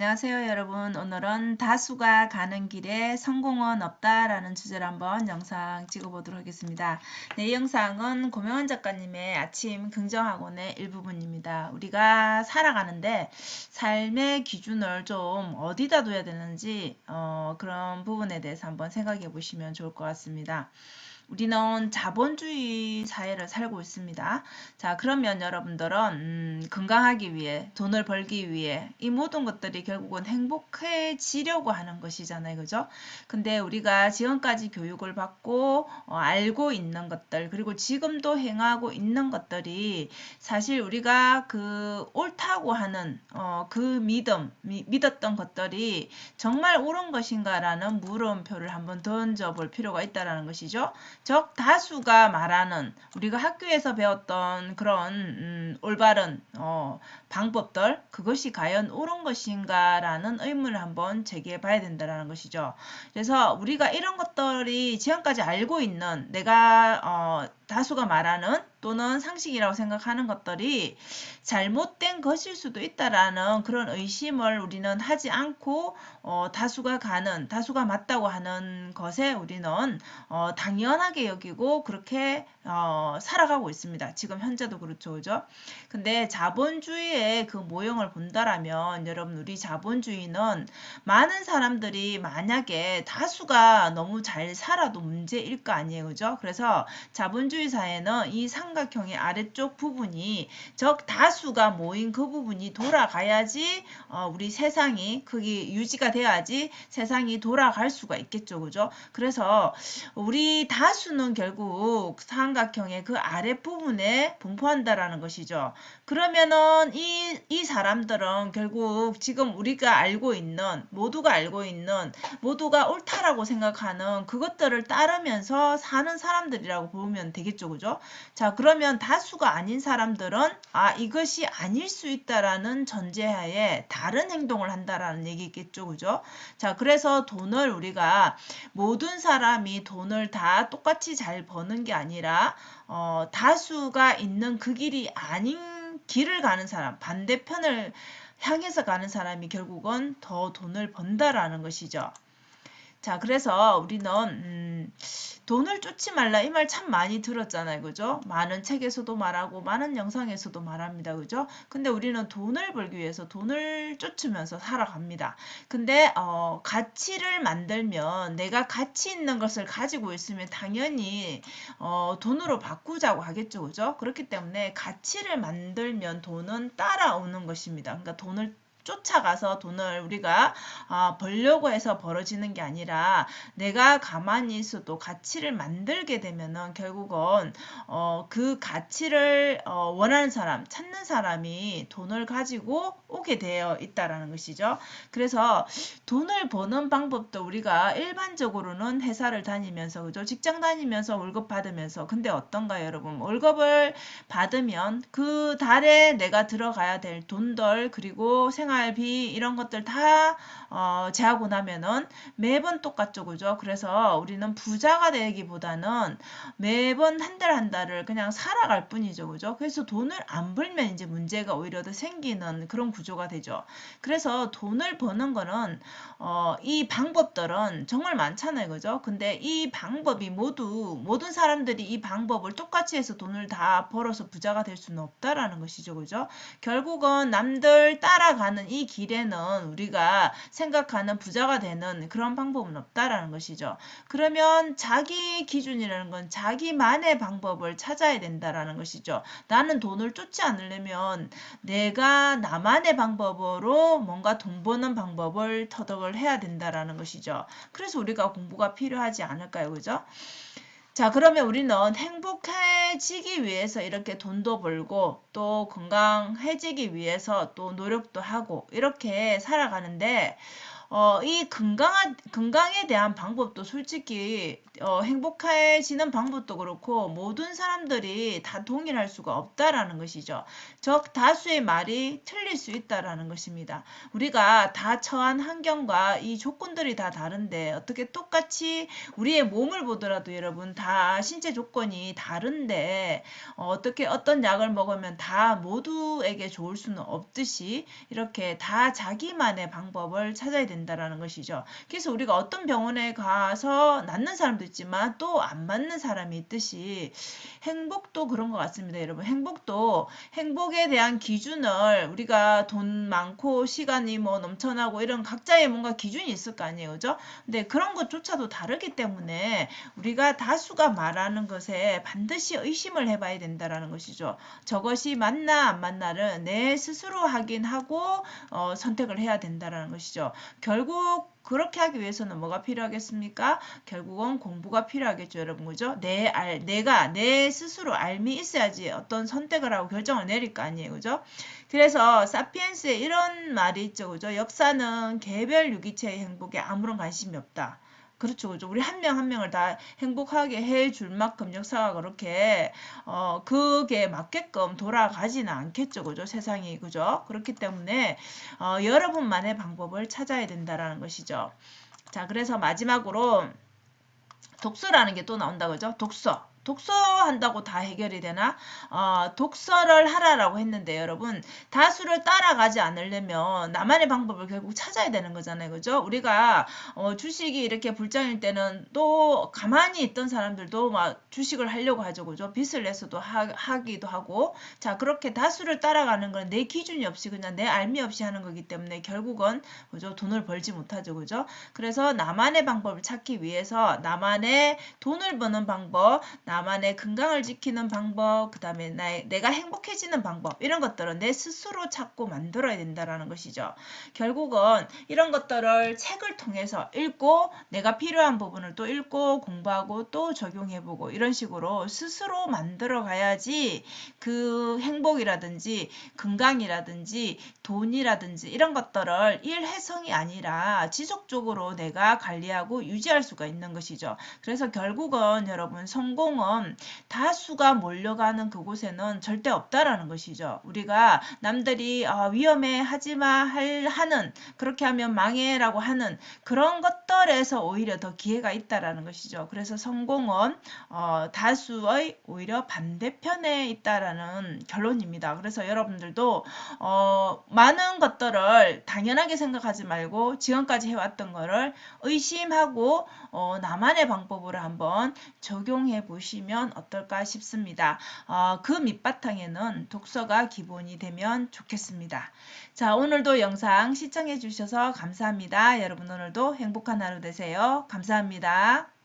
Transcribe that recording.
안녕하세요 여러분. 오늘은 다수가 가는 길에 성공은 없다라는 주제로 한번 영상 찍어보도록 하겠습니다. 네, 이 영상은 고명환 작가님의 아침 긍정학원의 일부분입니다. 우리가 살아가는데 삶의 기준을 좀 어디다 둬야 되는지 그런 부분에 대해서 한번 생각해 보시면 좋을 것 같습니다. 우리는 자본주의 사회를 살고 있습니다. 자, 그러면 여러분들은 건강하기 위해, 돈을 벌기 위해 이 모든 것들이 결국은 행복해지려고 하는 것이잖아요. 그죠? 근데 우리가 지금까지 교육을 받고 알고 있는 것들, 그리고 지금도 행하고 있는 것들이 사실 우리가 그 옳다고 하는 그 믿었던 것들이 정말 옳은 것인가라는 물음표를 한번 던져볼 필요가 있다는 것이죠. 즉 다수가 말하는 우리가 학교에서 배웠던 그런 올바른 방법들, 그것이 과연 옳은 것인가라는 의문을 한번 제기해 봐야 된다는 것이죠. 그래서 우리가 이런 것들이 지금까지 알고 있는 내가 다수가 말하는 또는 상식이라고 생각하는 것들이 잘못된 것일 수도 있다라는 그런 의심을 우리는 하지 않고 다수가 맞다고 하는 것에 우리는 당연하게 여기고 그렇게 살아가고 있습니다. 지금 현재도 그렇죠. 그죠? 근데 자본주의의 그 모형을 본다라면 여러분, 우리 자본주의는 많은 사람들이 만약에 다수가 너무 잘 살아도 문제일 거 아니에요. 그죠? 그래서 자본주의 사회는 이 삼각형의 아래쪽 부분이 즉 다수가 모인 그 부분이 돌아가야지 우리 세상이 그게 유지가 돼야지 세상이 돌아갈 수가 있겠죠. 그죠? 그래서 우리 다수는 결국 삼각형의 그 아랫부분에 분포한다라는 것이죠. 그러면은 이 사람들은 결국 지금 우리가 알고 있는, 모두가 알고 있는, 모두가 옳다라고 생각하는 그것들을 따르면서 사는 사람들이라고 보면 되겠죠. 그죠? 자, 그러면 다수가 아닌 사람들은 이것이 아닐 수 있다라는 전제하에 다른 행동을 한다라는 얘기겠죠. 그죠? 자, 그래서 돈을 우리가 모든 사람이 돈을 다 똑같이 잘 버는 게 아니라 다수가 있는 그 길이 아닌 길을 가는 사람, 반대편을 향해서 가는 사람이 결국은 더 돈을 번다라는 것이죠. 자, 그래서 우리는 돈을 쫓지 말라 이 말 참 많이 들었잖아요. 그죠? 많은 책에서도 말하고 많은 영상에서도 말합니다. 그죠? 근데 우리는 돈을 벌기 위해서 돈을 쫓으면서 살아갑니다. 근데 가치를 만들면 내가 가치 있는 것을 가지고 있으면 당연히 돈으로 바꾸자고 하겠죠. 그죠? 그렇기 때문에 가치를 만들면 돈은 따라오는 것입니다. 그러니까 돈을 쫓아가서 돈을 우리가 벌려고 해서 벌어지는 게 아니라 내가 가만히 있어도 가치를 만들게 되면은 결국은 그 가치를 원하는 사람, 찾는 사람이 돈을 가지고 오게 되어 있다라는 것이죠. 그래서 돈을 버는 방법도 우리가 일반적으로는 회사를 다니면서, 그죠? 직장 다니면서 월급 받으면서, 근데 어떤가요, 여러분? 월급을 받으면 그 달에 내가 들어가야 될 돈들, 그리고 생활비 이런 것들 다 제하고 나면은 매번 똑같죠. 그죠? 그래서 우리는 부자가 되기보다는 매번 한 달 한 달을 그냥 살아갈 뿐이죠. 그죠? 그래서 돈을 안 벌면 이제 문제가 오히려 더 생기는 그런 구조가 되죠. 그래서 돈을 버는 거는 이 방법들은 정말 많잖아요. 그죠? 근데 이 방법이 모든 사람들이 이 방법을 똑같이 해서 돈을 다 벌어서 부자가 될 수는 없다라는 것이죠. 그죠? 결국은 남들 따라가는 이 길에는 우리가 생각하는 부자가 되는 그런 방법은 없다라는 것이죠. 그러면 자기 기준이라는 건 자기만의 방법을 찾아야 된다라는 것이죠. 나는 돈을 쫓지 않으려면 내가 나만의 방법으로 뭔가 돈 버는 방법을 터득을 해야 된다라는 것이죠. 그래서 우리가 공부가 필요하지 않을까요? 그죠? 자, 그러면 우리는 행복해지기 위해서 이렇게 돈도 벌고 또 건강해지기 위해서 또 노력도 하고 이렇게 살아가는데 이 건강에 대한 방법도 솔직히 행복해지는 방법도 그렇고 모든 사람들이 다 동일할 수가 없다라는 것이죠. 즉 다수의 말이 틀릴 수 있다라는 것입니다. 우리가 다 처한 환경과 이 조건들이 다 다른데 어떻게 똑같이 우리의 몸을 보더라도 여러분 다 신체 조건이 다른데 어떻게 어떤 약을 먹으면 다 모두에게 좋을 수는 없듯이 이렇게 다 자기만의 방법을 찾아야 된다라는 것이죠. 그래서 우리가 어떤 병원에 가서 낫는 사람도 있지만 또 안 맞는 사람이 있듯이 행복도 그런 것 같습니다. 여러분 행복에 대한 기준을 우리가 돈 많고 시간이 뭐 넘쳐나고 이런 각자의 뭔가 기준이 있을 거 아니에요. 그죠? 근데 그런 것조차도 다르기 때문에 우리가 다수가 말하는 것에 반드시 의심을 해봐야 된다라는 것이죠. 저것이 맞나 안 맞나를 내 스스로 확인하고 선택을 해야 된다라는 것이죠. 결국 그렇게 하기 위해서는 뭐가 필요하겠습니까? 결국은 공부가 필요하겠죠, 여러분. 그죠? 내가 내 스스로 알미 있어야지 어떤 선택을 하고 결정을 내릴 거 아니에요. 그죠? 그래서 사피엔스에 이런 말이 있죠. 그죠? 역사는 개별 유기체의 행복에 아무런 관심이 없다. 그렇죠, 그죠. 우리 한 명 한 명을 다 행복하게 해줄 만큼 역사가 그렇게 그게 맞게끔 돌아가지는 않겠죠, 그죠. 세상이 그죠. 그렇기 때문에 여러분만의 방법을 찾아야 된다라는 것이죠. 자, 그래서 마지막으로 독서라는 게 또 나온다, 그죠. 독서 한다고 다 해결이 되나? 독서를 하라라고 했는데 여러분 다수를 따라가지 않으려면 나만의 방법을 결국 찾아야 되는 거잖아요. 그죠? 우리가 주식이 이렇게 불장일 때는 또 가만히 있던 사람들도 막 주식을 하려고 하죠. 그죠? 빚을 내서도 하기도 하고 자 그렇게 다수를 따라가는 건 내 기준이 없이 그냥 내 알미 없이 하는 거기 때문에 결국은 그죠? 돈을 벌지 못하죠. 그죠? 그래서 나만의 방법을 찾기 위해서 나만의 돈을 버는 방법 나만의 건강을 지키는 방법, 그 다음에 내가 행복해지는 방법 이런 것들은 내 스스로 찾고 만들어야 된다는 것이죠. 결국은 이런 것들을 책을 통해서 읽고 내가 필요한 부분을 또 읽고 공부하고 또 적용해보고 이런 식으로 스스로 만들어 가야지 그 행복이라든지 건강이라든지 돈이라든지 이런 것들을 일회성이 아니라 지속적으로 내가 관리하고 유지할 수가 있는 것이죠. 그래서 결국은 여러분 성공은 다수가 몰려가는 그곳에는 절대 없다라는 것이죠. 우리가 남들이 위험해 하지마 하는 그렇게 하면 망해라고 하는 그런 것들에서 오히려 더 기회가 있다라는 것이죠. 그래서 성공은 다수의 오히려 반대편에 있다라는 결론입니다. 그래서 여러분들도 많은 것들을 당연하게 생각하지 말고 지금까지 해왔던 거를 의심하고 나만의 방법으로 한번 적용해 보시면 어떨까 싶습니다. 그 밑바탕에는 독서가 기본이 되면 좋겠습니다. 자, 오늘도 영상 시청해 주셔서 감사합니다. 여러분 오늘도 행복한 하루 되세요. 감사합니다.